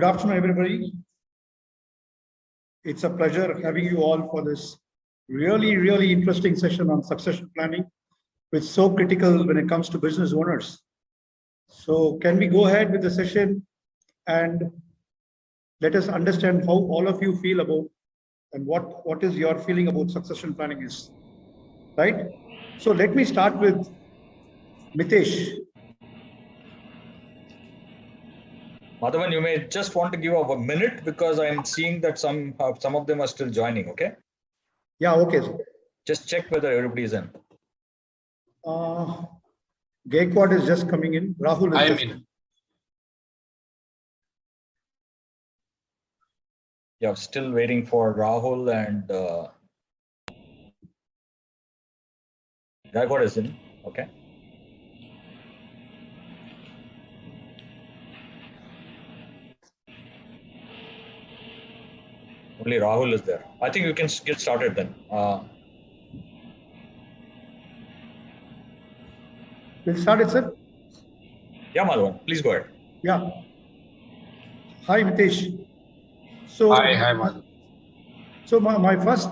afternoon, everybody. It's a pleasure having you all for this really interesting session on succession planning, which is so critical when it comes to business owners. So can we go ahead with the session and let us understand how all of you feel about and what is your feeling about succession planning is, right? So let me start with Mitesh. Madhavan, you may just want to give a minute because I'm seeing that some of them are still joining, okay? Yeah, okay. Just check whether everybody is in. Gaikwad is just coming in. Rahul is in. Yeah, still waiting for Rahul and Gaikwad is in, okay? Only Rahul is there. I think you can get started then. We'll start it, sir. Yeah, Madhavan, please go ahead. Yeah. Hi, Mitesh. So, Hi, Madhavan. So my first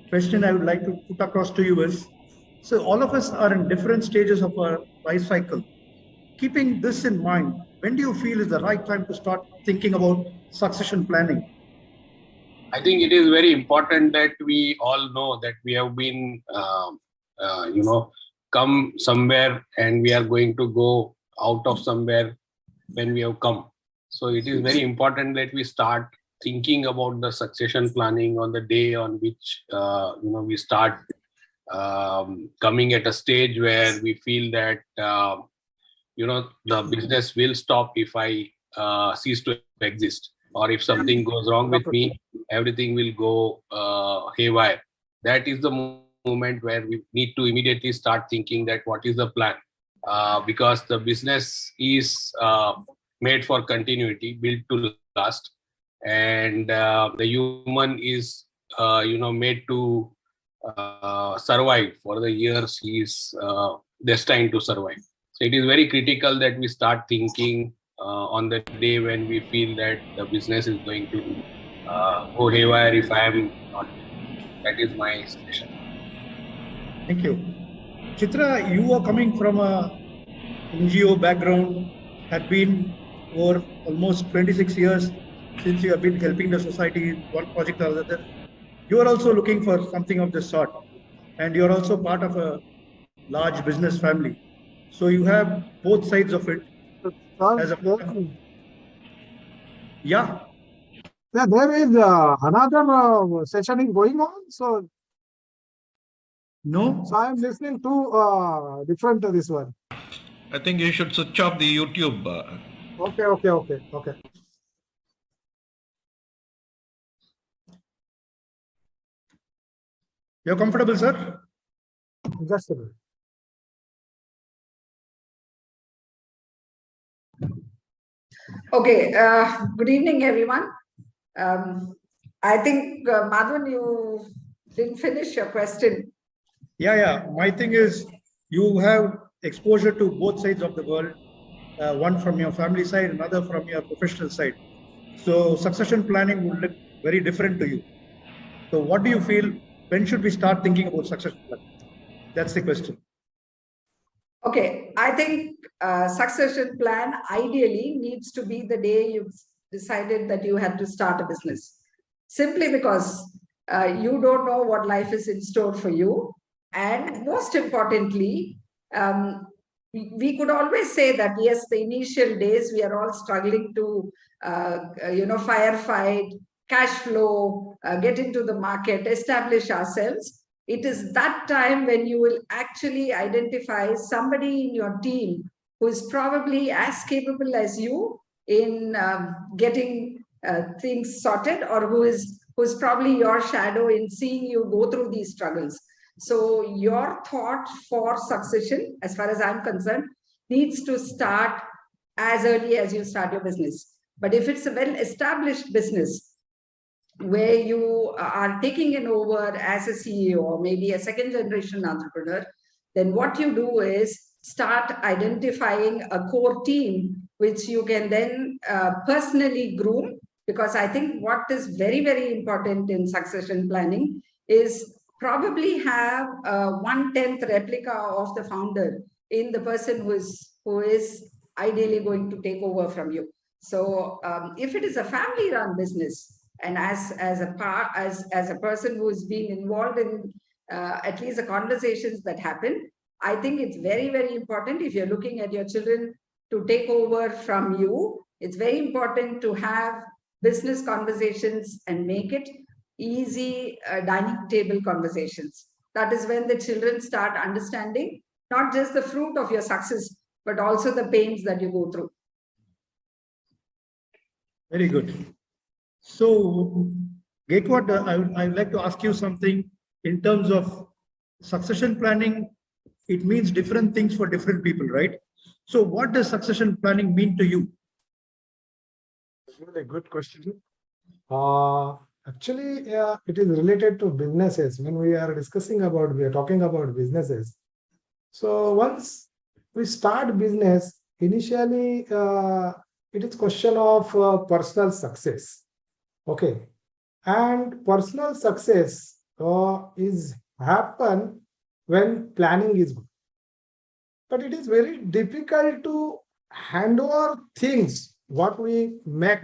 question I would like to put across to you is, so all of us are in different stages of our life cycle. Keeping this in mind, when do you feel is the right time to start thinking about succession planning? I think it is very important that we all know that we have been, come somewhere and we are going to go out of somewhere when we have come. So it is very important that we start thinking about the succession planning on the day on which, we start coming at a stage where we feel that, the business will stop if I cease to exist. Or if something goes wrong with me, everything will go haywire. That is the moment where we need to immediately start thinking that what is the plan? Because the business is made for continuity, built to last, and the human is, made to survive for the years he is destined to survive. So it is very critical that we start thinking on the day when we feel that the business is going to go haywire if I am not. That is my suggestion. Thank you. Chitra, you are coming from a NGO background, had been over almost 26 years since you have been helping the society in one project or other. You are also looking for something of this sort, and you're also part of a large business family. So you have both sides of it. As a, yeah. Yeah, there is another session is going on. So no. So I am listening to different to this one. I think you should switch off the YouTube. Okay. You're comfortable, sir? Just a minute. Okay, good evening, everyone. I think, Madhavan, you didn't finish your question. Yeah. My thing is, you have exposure to both sides of the world, one from your family side, another from your professional side. So succession planning would look very different to you. So what do you feel? When should we start thinking about succession planning? That's the question. Okay, I think succession plan ideally needs to be the day you've decided that you have to start a business. Simply because you don't know what life is in store for you. And most importantly, we could always say that, yes, the initial days, we are all struggling to, firefight, cash flow, get into the market, establish ourselves. It is that time when you will actually identify somebody in your team who is probably as capable as you in getting things sorted, or who's probably your shadow in seeing you go through these struggles. So your thought for succession, as far as I'm concerned, needs to start as early as you start your business. But if it's a well-established business, where you are taking it over as a CEO or maybe a second generation entrepreneur, then what you do is start identifying a core team which you can then personally groom. Because I think what is very, very important in succession planning is probably have a 1/10 replica of the founder in the person who is ideally going to take over from you. So if it is a family-run business, and as a person who is being involved in at least the conversations that happen, I think it's very, very important if you're looking at your children to take over from you. It's very important to have business conversations and make it easy dining table conversations. That is when the children start understanding not just the fruit of your success, but also the pains that you go through. Very good. So, Gaikwad, I'd like to ask you something in terms of succession planning. It means different things for different people, right? So what does succession planning mean to you? Really good question. Actually, it is related to businesses. When we are talking about businesses. So once we start business, initially it is question of personal success. Okay, and personal success is happen when planning is good. But it is very difficult to hand over things what we make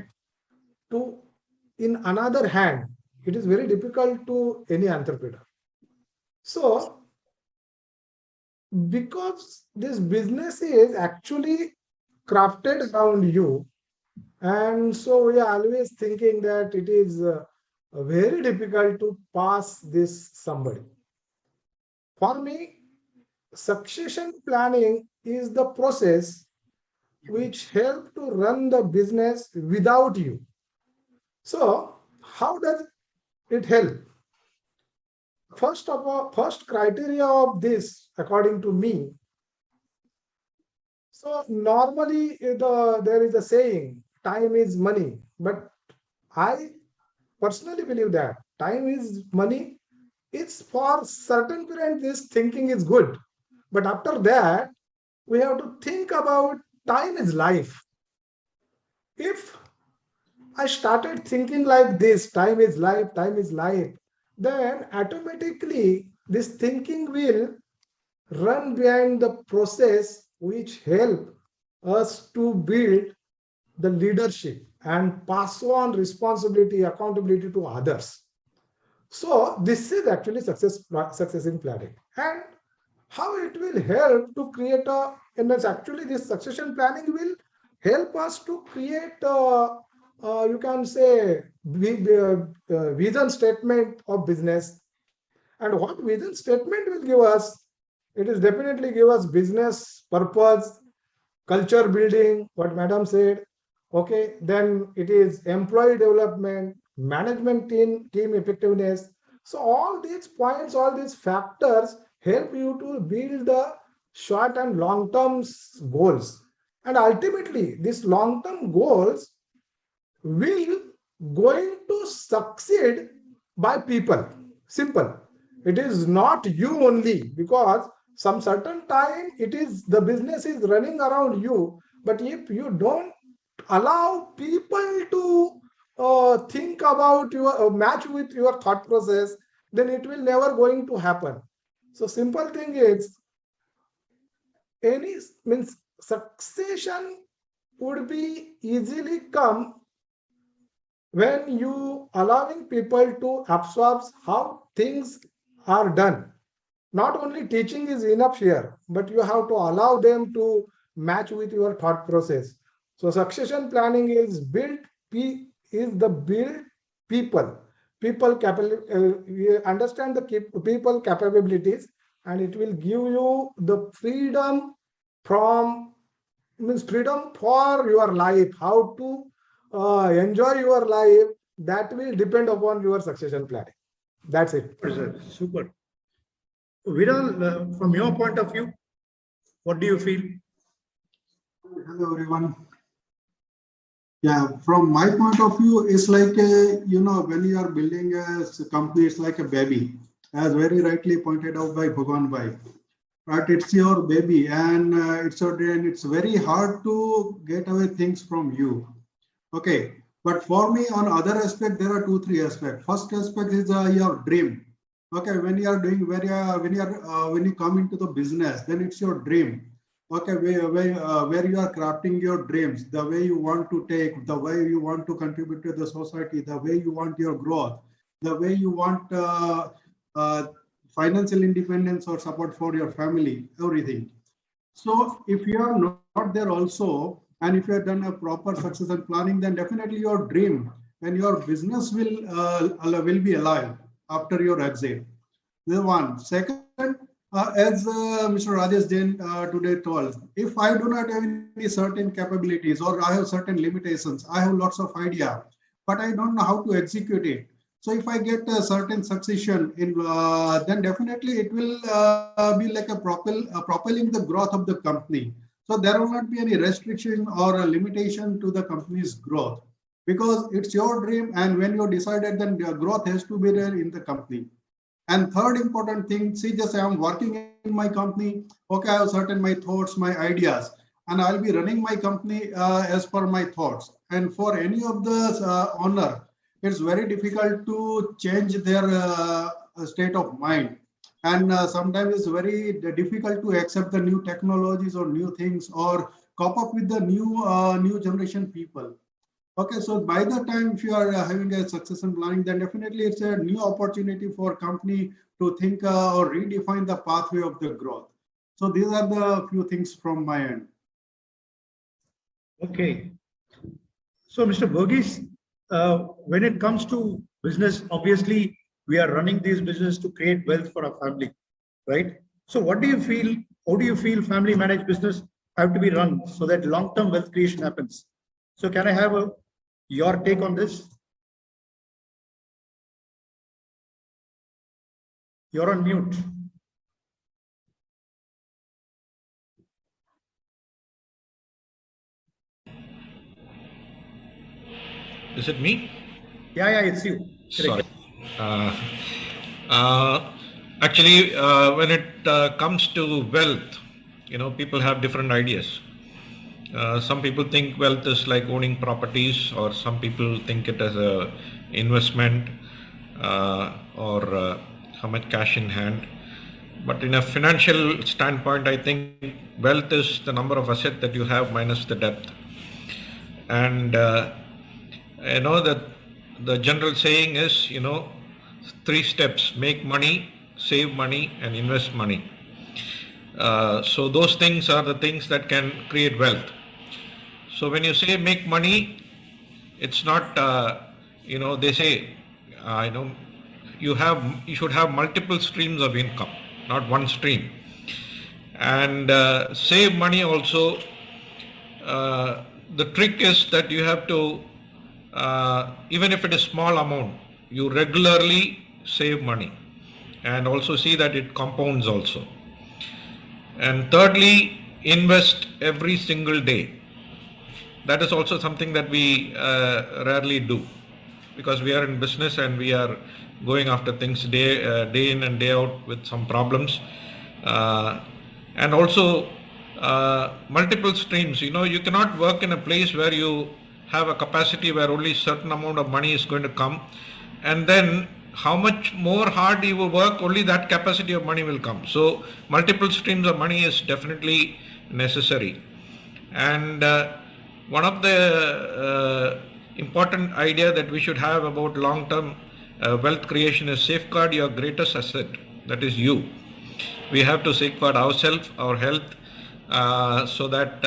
to in another hand. It is very difficult to any entrepreneur. So because this business is actually crafted around you, and so we are always thinking that it is very difficult to pass this somebody. For me, succession planning is the process which help to run the business without you. So how does it help? First of all, first criteria of this, according to me. So normally there is a saying, time is money, but I personally believe that time is money. It's for certain period this thinking is good, but after that we have to think about time is life. If I started thinking like this, time is life, then automatically this thinking will run behind the process which help us to build the leadership and pass on responsibility, accountability to others. So this is actually success in planning. And how it will help to create actually this succession planning will help us to create you can say vision statement of business. And what vision statement will give us? It is definitely give us business purpose, culture building, what madam said. Okay, then it is employee development, management team effectiveness. So all these points, all these factors help you to build the short and long-term goals. And ultimately, these long-term goals will going to succeed by people. Simple. It is not you only, because some certain time it is the business is running around you. But if you don't allow people to think about your match with your thought process, then it will never going to happen. So simple thing is, any means succession would be easily come when you allowing people to absorb how things are done. Not only teaching is enough here, but you have to allow them to match with your thought process. So succession planning is build people. People understand the people capabilities, and it will give you the freedom from freedom for your life, how to enjoy your life. That will depend upon your succession planning. That's it. Super. Viral, from your point of view, what do you feel? Hello, everyone. Yeah, from my point of view, it's like, when you are building a company, it's like a baby, as very rightly pointed out by Bhagwan Bhai. right? It's your baby and it's your day, and it's very hard to get away things from you. Okay, but for me, on other aspect, there are 2-3 aspects. First aspect is your dream. Okay, when you are doing when you come into the business, then it's your dream. Okay, where you are crafting your dreams, the way you want to take, the way you want to contribute to the society, the way you want your growth, the way you want financial independence or support for your family, everything. So if you are not there also, and if you have done a proper succession planning, then definitely your dream and your business will be alive after your exit. The one. Second, as Mr. Rajesh Jain today told, if I do not have any certain capabilities or I have certain limitations, I have lots of idea, but I don't know how to execute it. So if I get a certain succession in, then definitely it will be like a propelling the growth of the company. So there will not be any restriction or a limitation to the company's growth, because it's your dream, and when you decided, then the growth has to be there in the company. And third important thing, see, just I am working in my company. Okay, I have certain my thoughts, my ideas, and I'll be running my company as per my thoughts. And for any of the owner, it's very difficult to change their state of mind. And sometimes it's very difficult to accept the new technologies or new things or cope up with the new generation people. Okay, so by the time if you are having a succession planning, then definitely it's a new opportunity for company to think or redefine the pathway of the growth. So these are the few things from my end. Okay. So, Mr. Burgess, when it comes to business, obviously we are running this business to create wealth for our family, right? So what do you feel, how do you feel family managed business have to be run so that long-term wealth creation happens? So can I have your take on this? You're on mute. Is it me? Yeah, it's you. Sorry. Actually, when it comes to wealth, people have different ideas. Some people think wealth is like owning properties, or some people think it as a investment or how much cash in hand. But in a financial standpoint, I think wealth is the number of assets that you have minus the debt. And I know that the general saying is, 3 steps: make money, save money, and invest money. So those things are the things that can create wealth. So when you say make money, it's not, they say, you should have multiple streams of income, not one stream. And save money also, the trick is that you have to, even if it is small amount, you regularly save money and also see that it compounds also. And thirdly, invest every single day. That is also something that we rarely do, because we are in business and we are going after things day in and day out with some problems. And also multiple streams. You cannot work in a place where you have a capacity where only certain amount of money is going to come, and then how much more hard you will work, only that capacity of money will come. So multiple streams of money is definitely necessary. And one of the important idea that we should have about long-term wealth creation is safeguard your greatest asset, that is you. We have to safeguard ourselves, our health, so that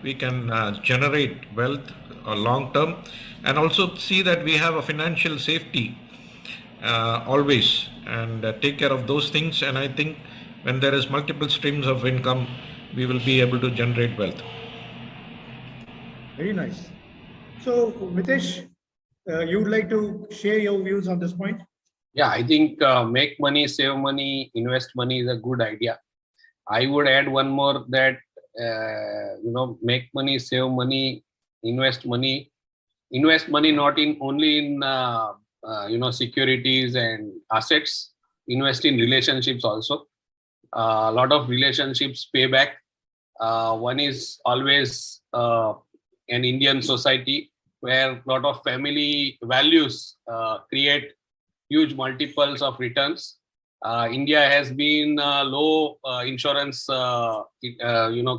we can generate wealth long-term, and also see that we have a financial safety always, and take care of those things. And I think when there is multiple streams of income, we will be able to generate wealth. Very nice. So, Mitesh, you would like to share your views on this point? Yeah, I think make money, save money, invest money is a good idea. I would add one more that, make money, save money, invest money not in only in securities and assets, invest in relationships also. A lot of relationships pay back. One is always an Indian society where a lot of family values create huge multiples of returns. India has been a low insurance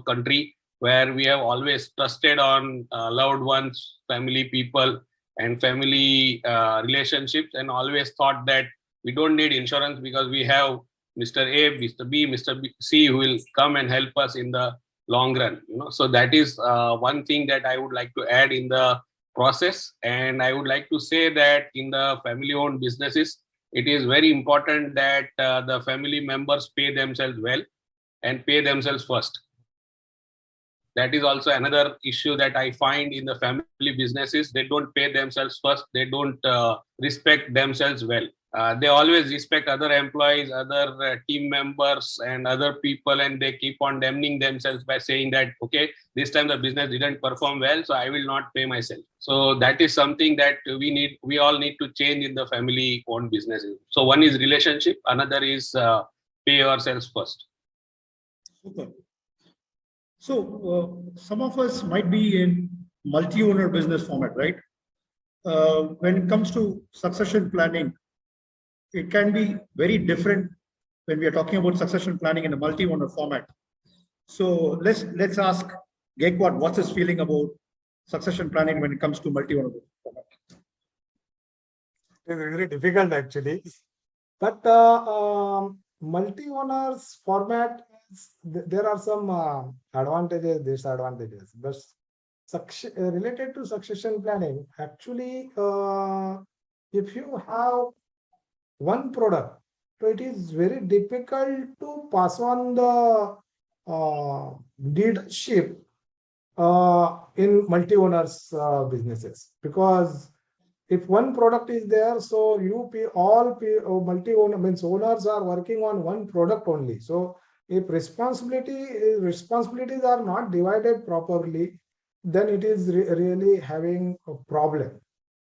country where we have always trusted on loved ones, family people, and family relationships, and always thought that we don't need insurance because we have Mr. A, Mr. B, Mr. C who will come and help us in the long run. So that is one thing that I would like to add in the process. And I would like to say that in the family-owned businesses, it is very important that the family members pay themselves well and pay themselves first. That is also another issue that I find in the family businesses. They don't pay themselves first. They don't respect themselves well. They always respect other employees, other team members and other people, and they keep on damning themselves by saying that, okay, this time the business didn't perform well, so I will not pay myself. So that is something that we all need to change in the family owned businesses. So one is relationship, another is pay ourselves first. Super. So some of us might be in multi-owner business format, right? When it comes to succession planning, it can be very different when we are talking about succession planning in a multi-owner format. So let's ask Gaikwad what's his feeling about succession planning when it comes to multi-owner format. It's very difficult actually, but multi-owners format, there are some advantages, disadvantages, but related to succession planning, actually, if you have one product, so it is very difficult to pass on the leadership in multi-owners businesses, because if one product is there, so multi-owner means owners are working on one product only. So if responsibilities are not divided properly, then it is really having a problem.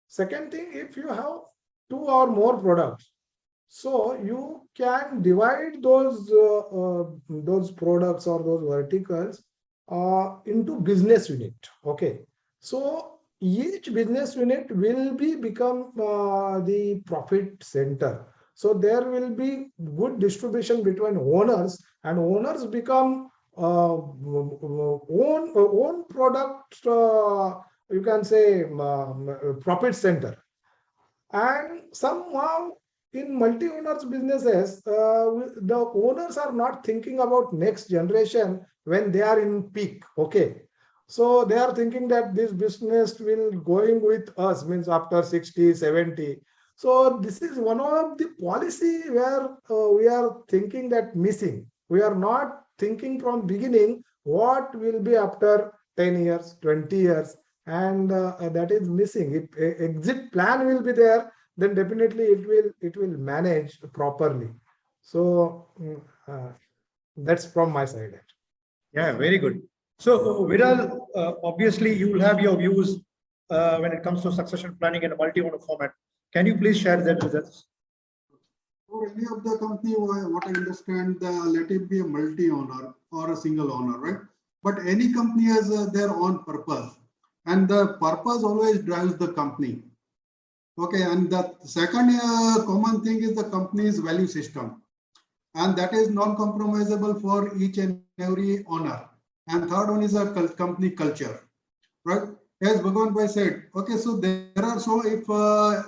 Second thing, if you have 2 or more products, so you can divide those products or those verticals into business unit. Okay, so each business unit will become the profit center. So there will be good distribution between owners, and owners become own product, you can say profit center. And somehow in multi-owners businesses, the owners are not thinking about next generation when they are in peak. Okay, so they are thinking that this business will going with us, means after 60, 70. So this is one of the policy where we are thinking that missing. We are not thinking from beginning what will be after 10 years, 20 years, and that is missing. If exit plan will be there, then definitely it will manage properly. So that's from my side. Yeah, very good. So Viral, obviously you will have your views when it comes to succession planning in a multi-owner format. Can you please share that with us? For any of the company, what I understand, let it be a multi-owner or a single owner, right? But any company has their own purpose, and the purpose always drives the company. Okay, and the second common thing is the company's value system, and that is non-compromisable for each and every owner. And third one is a company culture, right? As Bhagwan Bhai said, okay, so there are, so if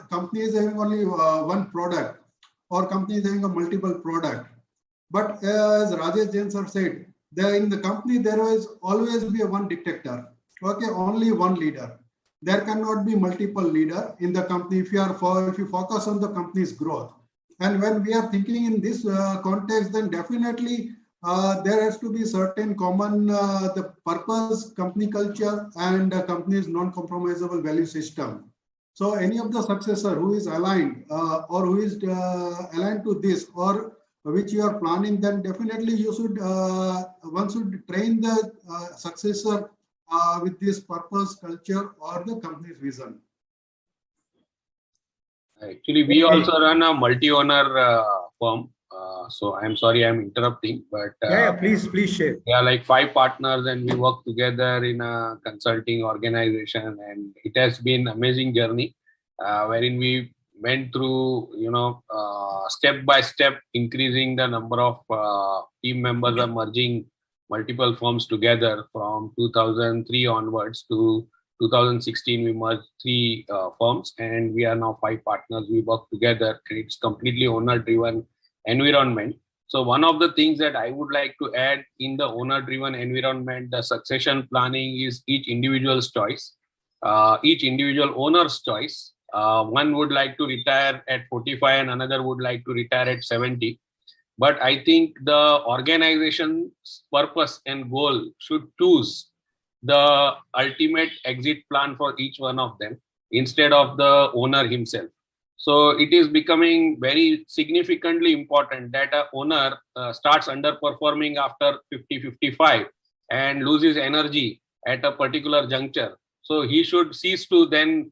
company is having only one product, or company is having a multiple product, but as Rajesh Jain sir said, there in the company there will always be a one dictator. Okay, only one leader. There cannot be multiple leader in the company if you focus on the company's growth. And when we are thinking in this context, then definitely there has to be certain common the purpose, company culture, and company's non-compromisable value system. So any of the successor who is aligned or who is aligned to this, or which you are planning, then definitely you should one should train the successor with this purpose, culture, or the company's vision. Actually, we also run a multi-owner firm. So I'm sorry I'm interrupting, but Yeah, please share. we are like 5 partners and we work together in a consulting organization, and it has been amazing journey wherein we went through, step by step increasing the number of team members are merging multiple firms together from 2003 onwards to 2016. We merged 3 firms and we are now 5 partners. We work together and it's completely owner driven environment. So one of the things that I would like to add in the owner-driven environment, the succession planning is each individual's choice, each individual owner's choice. One would like to retire at 45 and another would like to retire at 70. But I think the organization's purpose and goal should choose the ultimate exit plan for each one of them instead of the owner himself. So it is becoming very significantly important that a owner starts underperforming after 50-55 and loses energy at a particular juncture. So he should cease to then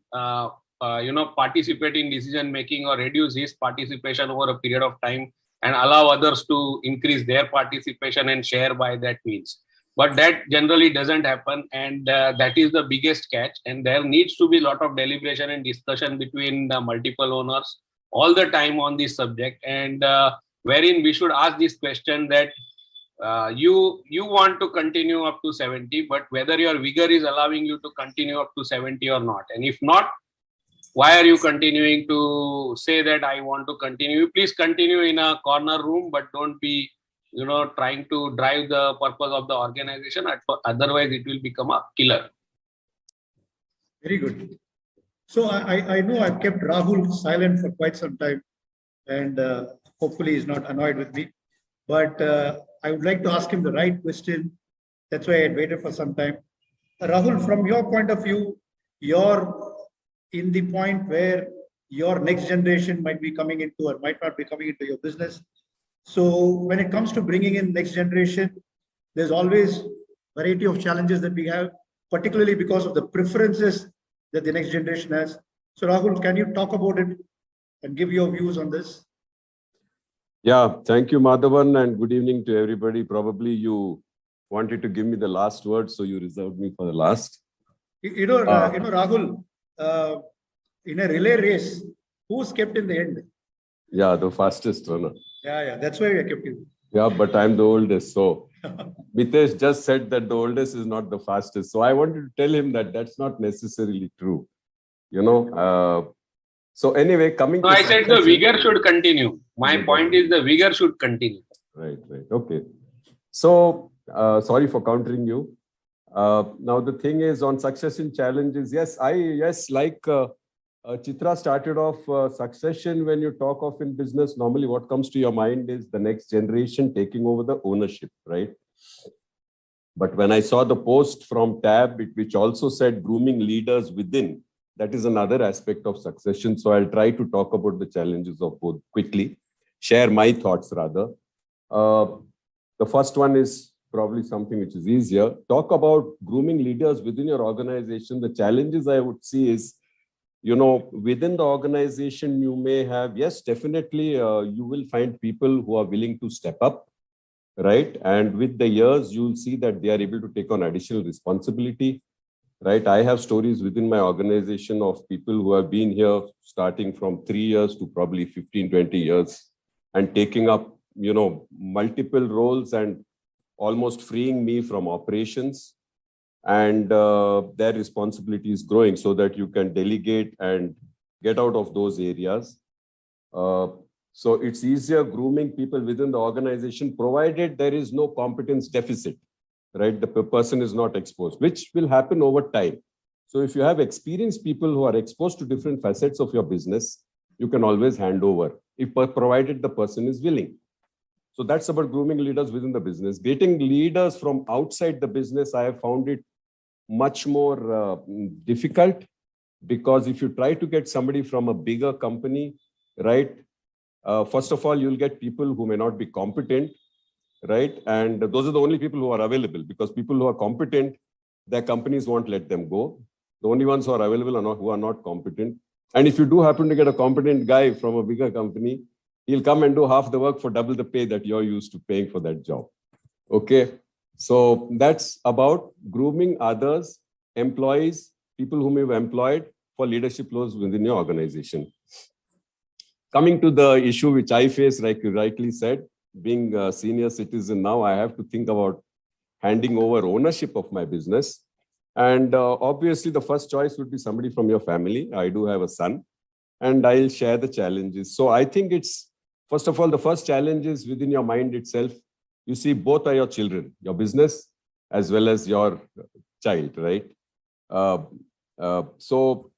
participate in decision making or reduce his participation over a period of time and allow others to increase their participation and share by that means. But that generally doesn't happen, and that is the biggest catch. And there needs to be a lot of deliberation and discussion between the multiple owners all the time on this subject, and wherein we should ask this question that you want to continue up to 70, but whether your vigor is allowing you to continue up to 70 or not. And if not, why are you continuing to say that I want to continue? Please continue in a corner room, but don't be trying to drive the purpose of the organization. Otherwise, it will become a killer. Very good. So I know I've kept Rahul silent for quite some time, and hopefully he's not annoyed with me. But I would like to ask him the right question. That's why I had waited for some time. Rahul, from your point of view, you're in the point where your next generation might be coming into or might not be coming into your business. So when it comes to bringing in next generation, there's always variety of challenges that we have, particularly because of the preferences that the next generation has. So Rahul, can you talk about it and give your views on this? Yeah, thank you, Madhavan, and good evening to everybody. Probably you wanted to give me the last word, so you reserved me for the last. Rahul, in a relay race, who's kept in the end? Yeah, the fastest runner. Yeah, that's why I kept you. Yeah, but I'm the oldest. So Mitesh just said that the oldest is not the fastest. So I wanted to tell him that that's not necessarily true. So anyway, coming to I said the vigor should continue. My point is the vigor should continue. Right. Okay. So sorry for countering you. Now the thing is on succession challenges. Yes, like Chitra started off succession. When you talk of in business, normally what comes to your mind is the next generation taking over the ownership, right? But when I saw the post from TAB, which also said grooming leaders within, that is another aspect of succession. So I'll try to talk about the challenges of both quickly, share my thoughts rather. The first one is probably something which is easier. Talk about grooming leaders within your organization. The challenges I would see is, within the organization, you may have, yes, definitely, you will find people who are willing to step up, right? And with the years, you'll see that they are able to take on additional responsibility, right? I have stories within my organization of people who have been here starting from 3 years to probably 15, 20 years and taking up, multiple roles and almost freeing me from operations. And their responsibility is growing so that you can delegate and get out of those areas. So it's easier grooming people within the organization, provided there is no competence deficit, right? The person is not exposed, which will happen over time. So if you have experienced people who are exposed to different facets of your business, you can always hand over, provided the person is willing. So that's about grooming leaders within the business. Getting leaders from outside the business, I have found it much more difficult, because if you try to get somebody from a bigger company, right, first of all, you'll get people who may not be competent, right? And those are the only people who are available, because people who are competent, their companies won't let them go. The only ones who are available are who are not competent. And if you do happen to get a competent guy from a bigger company, he'll come and do half the work for double the pay that you're used to paying for that job. Okay. So that's about grooming others, employees, people whom you've employed for leadership roles within your organization. Coming to the issue which I face, like you rightly said, being a senior citizen now, I have to think about handing over ownership of my business. And obviously, the first choice would be somebody from your family. I do have a son, and I'll share the challenges. So I think it's, first of all, the first challenge is within your mind itself. You see, both are your children, your business as well as your child, right? So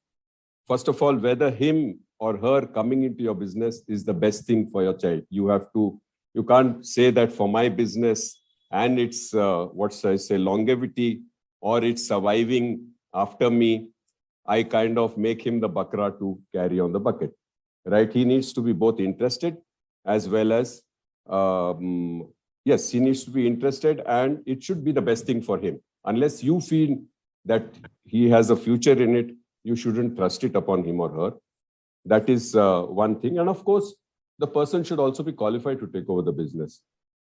first of all, whether him or her coming into your business is the best thing for your child. You can't say that for my business and its, what should I say, longevity or its surviving after me, I kind of make him the bakra to carry on the bucket, right? He needs to be both interested as well as, yes, he needs to be interested, and it should be the best thing for him. Unless you feel that he has a future in it, you shouldn't trust it upon him or her. That is one thing. And of course, the person should also be qualified to take over the business.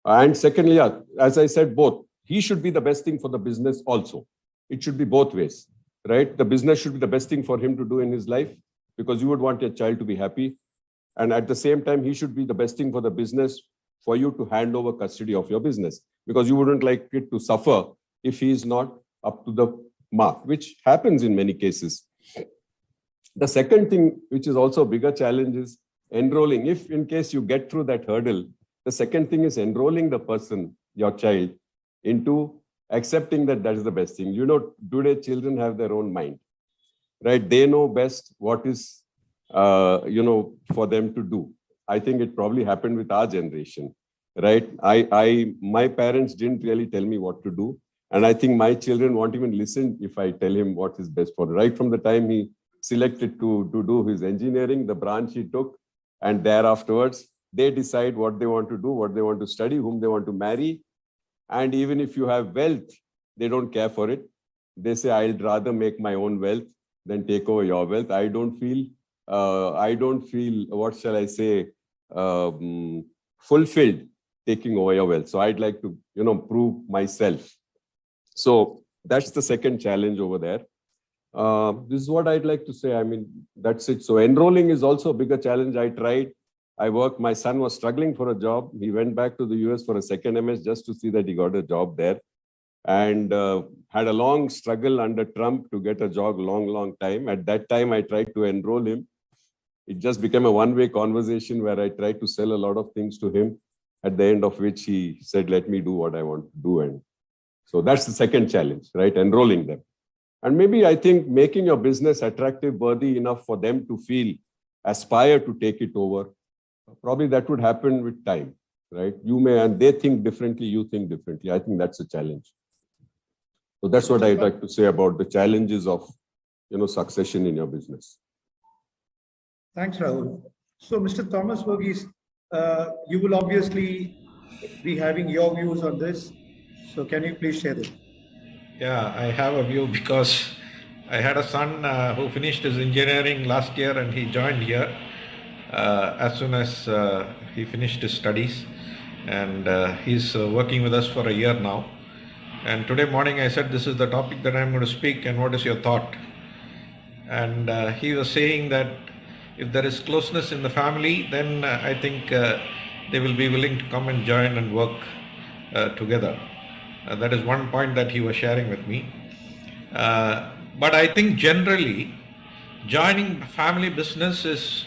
And secondly, as I said, both. He should be the best thing for the business also. It should be both ways, right? The business should be the best thing for him to do in his life, because you would want your child to be happy. And at the same time, he should be the best thing for the business for you to hand over custody of your business, because you wouldn't like it to suffer if he is not up to the mark, which happens in many cases. The second thing, which is also a bigger challenge, is enrolling. If in case you get through that hurdle, the second thing is enrolling the person, your child, into accepting that that is the best thing. You know, today children have their own mind, right? They know best what is, for them to do. I think it probably happened with our generation, right? My parents didn't really tell me what to do. And I think my children won't even listen if I tell him what is best for him. Right from the time he selected to do his engineering, the branch he took, and thereafterwards, they decide what they want to do, what they want to study, whom they want to marry. And even if you have wealth, they don't care for it. They say, I'd rather make my own wealth than take over your wealth. I don't feel, what shall I say, fulfilled taking over your wealth. So I'd like to, prove myself. So that's the second challenge over there. This is what I'd like to say. I mean, that's it. So enrolling is also a bigger challenge. I tried. I worked. My son was struggling for a job. He went back to the US for a second MS just to see that he got a job there, and had a long struggle under Trump to get a job, long time. At that time, I tried to enroll him. It just became a one-way conversation where I tried to sell a lot of things to him, at the end of which he said, let me do what I want to do. And so that's the second challenge, right? Enrolling them. And maybe I think making your business attractive, worthy enough for them to feel, aspire to take it over. Probably that would happen with time, right? You may, and they think differently, you think differently. I think that's a challenge. So that's what I'd like to say about the challenges of, succession in your business. Thanks, Rahul. So, Mr. Thomas Verghese, you will obviously be having your views on this. So can you please share them? Yeah, I have a view because I had a son who finished his engineering last year, and he joined here as soon as he finished his studies, and he's working with us for a year now. And today morning I said, this is the topic that I'm going to speak, and what is your thought? And he was saying that if there is closeness in the family, then I think they will be willing to come and join and work together. That is one point that he was sharing with me. But I think generally joining family business is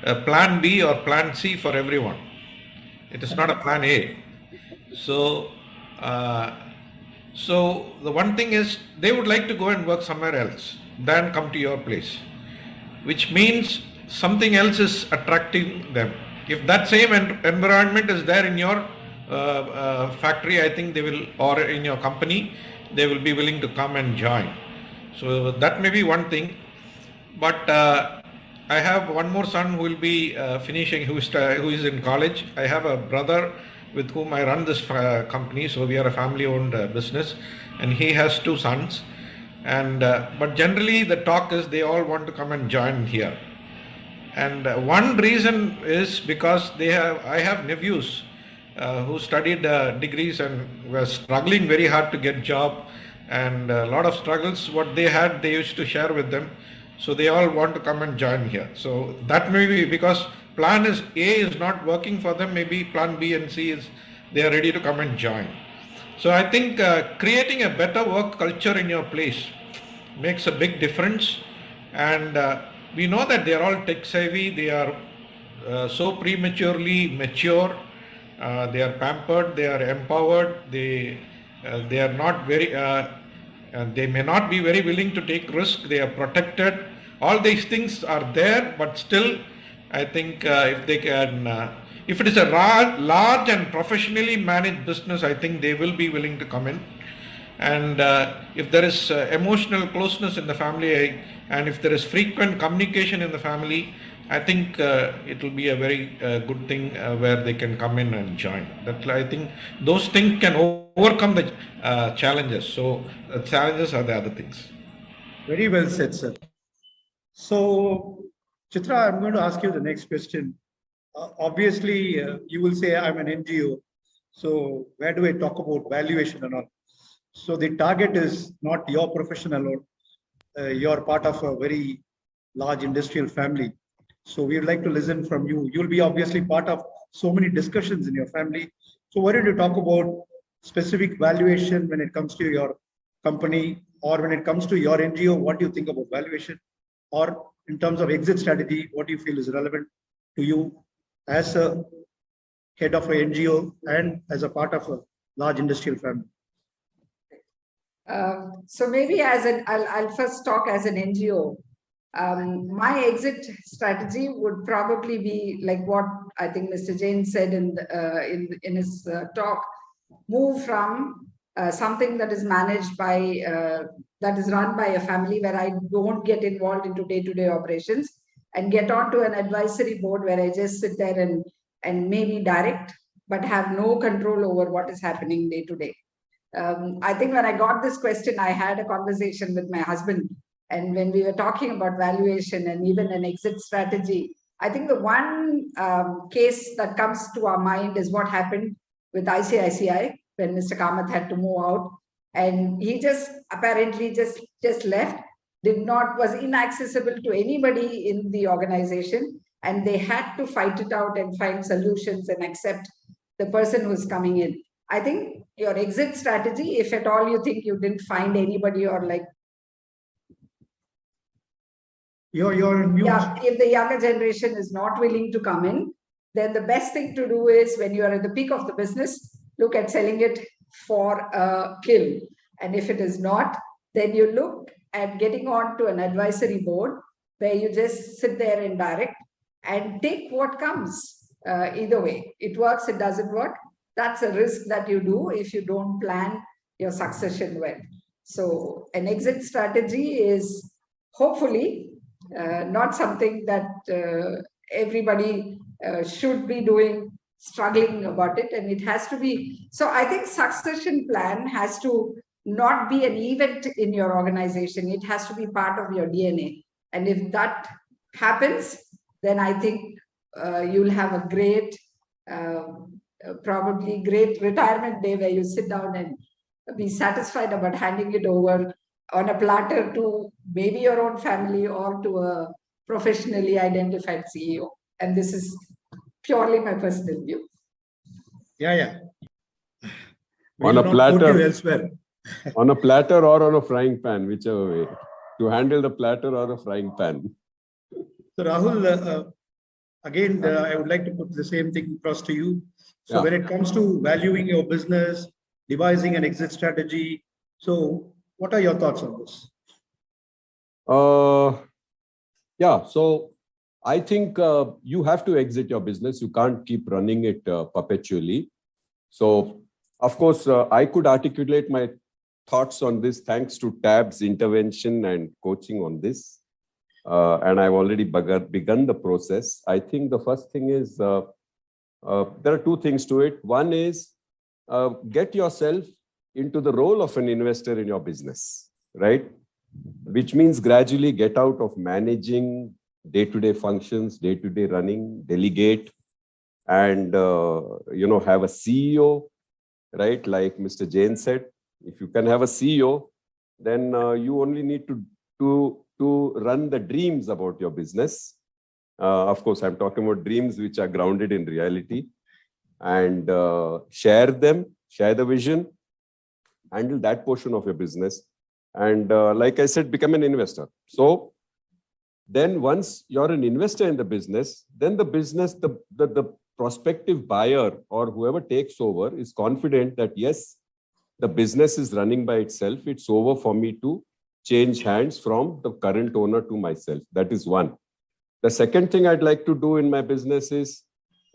a plan B or plan C for everyone. It is not a plan A. So the one thing is they would like to go and work somewhere else than come to your place, which means something else is attracting them. If that same environment is there in your factory, I think they will, or in your company, they will be willing to come and join. So that may be one thing. But I have one more son who will be finishing, who is in college. I have a brother with whom I run this company. So we are a family-owned business, and he has two sons. And but generally the talk is they all want to come and join here. And one reason is because I have nephews who studied degrees and were struggling very hard to get job, and a lot of struggles what they had they used to share with them, so they all want to come and join here. So that may be because plan is A is not working for them, maybe plan B and C is they are ready to come and join. So I think creating a better work culture in your place makes a big difference. And we know that they are all tech savvy, they are so prematurely mature, they are pampered, they are empowered, they are not very, they may not be very willing to take risk, they are protected. All these things are there, but still, I think if they can, if it is a large and professionally managed business, I think they will be willing to come in. And if there is emotional closeness in the family, and if there is frequent communication in the family, I think it will be a very good thing where they can come in and join. That I think those things can overcome the challenges. So the challenges are the other things. Very well said, sir. So, Chitra, I'm going to ask you the next question. Obviously, you will say I'm an NGO. So where do I talk about valuation and all? So the target is not your profession alone. You're part of a very large industrial family. So we would like to listen from you. You'll be obviously part of so many discussions in your family. So why don't you talk about specific valuation when it comes to your company, or when it comes to your NGO, what do you think about valuation? Or in terms of exit strategy, what do you feel is relevant to you as a head of an NGO and as a part of a large industrial family? So maybe I'll first talk as an NGO. My exit strategy would probably be like what I think Mr. Jain said in his talk. Move from something that is managed by that is run by a family where I don't get involved into day-to-day operations, and get on to an advisory board where I just sit there and maybe direct, but have no control over what is happening day to day. I think when I got this question, I had a conversation with my husband, and when we were talking about valuation and even an exit strategy, I think the one case that comes to our mind is what happened with ICICI when Mr. Kamath had to move out, and he just apparently just left, was inaccessible to anybody in the organization, and they had to fight it out and find solutions and accept the person who's coming in. I think your exit strategy, if at all you think you didn't find anybody, or like You're in mute. Yeah, if the younger generation is not willing to come in, then the best thing to do is, when you are at the peak of the business, look at selling it for a kill. And if it is not, then you look at getting on to an advisory board where you just sit there and direct and take what comes. Either way, it works, it doesn't work. That's a risk that you do if you don't plan your succession well. So an exit strategy is hopefully not something that everybody should be doing, struggling about it, and it has to be. So I think succession plan has to not be an event in your organization. It has to be part of your DNA. And if that happens, then I think you'll have a great, probably great retirement day where you sit down and be satisfied about handing it over on a platter to maybe your own family or to a professionally identified CEO. And this is purely my personal view. Yeah. On a platter. Elsewhere. On a platter or on a frying pan, whichever way. To handle the platter or a frying pan. So Rahul, again, I would like to put the same thing across to you. So when it comes to valuing your business, devising an exit strategy, so what are your thoughts on this? So I think you have to exit your business. You can't keep running it perpetually. So, of course, I could articulate my thoughts on this thanks to Tab's intervention and coaching on this. And I've already begun the process. I think the first thing is, there are two things to it. One is get yourself into the role of an investor in your business, right? Which means gradually get out of managing day-to-day functions, day-to-day running, delegate, and have a CEO, right? Like Mr. Jain said, if you can have a CEO, then you only need to run the dreams about your business. Of course, I'm talking about dreams which are grounded in reality, and share them, share the vision, handle that portion of your business. And like I said, become an investor. So then once you're an investor in the business, then the business, the prospective buyer or whoever takes over is confident that, yes, the business is running by itself. It's over for me to change hands from the current owner to myself. That is one. The second thing I'd like to do in my business is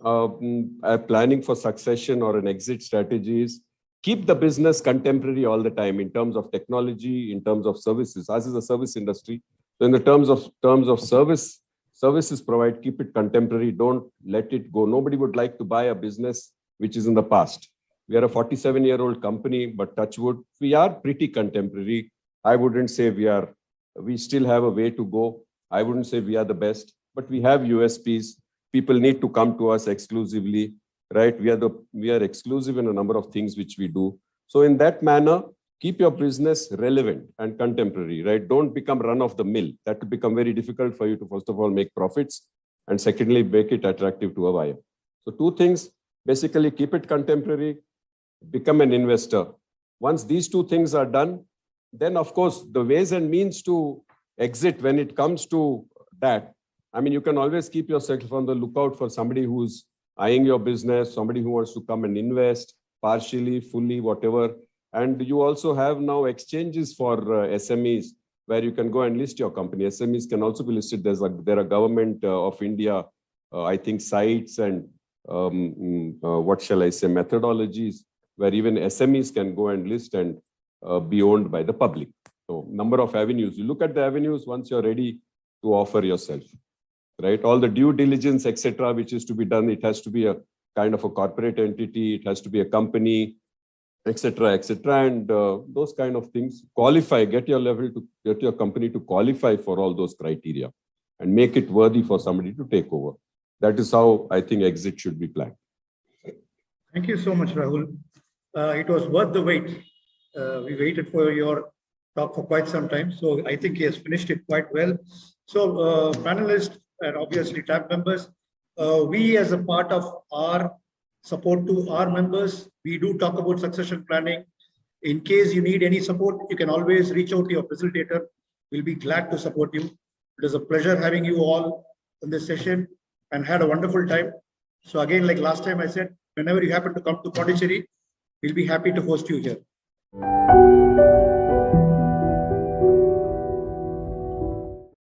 planning for succession or an exit strategies. Keep the business contemporary all the time in terms of technology, in terms of services. As is a service industry, so in the terms of services provide, keep it contemporary. Don't let it go. Nobody would like to buy a business which is in the past. We are a 47-year-old company, but touch wood, we are pretty contemporary. I wouldn't say we still have a way to go. I wouldn't say we are the best, but we have USPs. People need to come to us exclusively, right? We are exclusive in a number of things which we do. So in that manner, keep your business relevant and contemporary, right? Don't become run of the mill. That will become very difficult for you to, first of all, make profits, and secondly, make it attractive to a buyer. So two things, basically keep it contemporary, become an investor. Once these two things are done, then of course, the ways and means to exit when it comes to that, I mean, you can always keep yourself on the lookout for somebody who's eyeing your business, somebody who wants to come and invest partially, fully, whatever. And you also have now exchanges for SMEs where you can go and list your company. SMEs can also be listed. There are government of India, I think, sites and methodologies where even SMEs can go and list and be owned by the public. So number of avenues. You look at the avenues once you're ready to offer yourself, right? All the due diligence, etc., which is to be done. It has to be a kind of a corporate entity. It has to be a company, etc., etc., and those kind of things. Qualify, get your company to qualify for all those criteria and make it worthy for somebody to take over. That is how I think exit should be planned. Thank you so much, Rahul. It was worth the wait. We waited for your talk for quite some time, so I think he has finished it quite well. So, panelists and obviously TAB members, we as a part of our support to our members, we do talk about succession planning. In case you need any support, you can always reach out to your facilitator. We'll be glad to support you. It is a pleasure having you all in this session and had a wonderful time. So again, like last time I said, whenever you happen to come to Pondicherry, we'll be happy to host you here.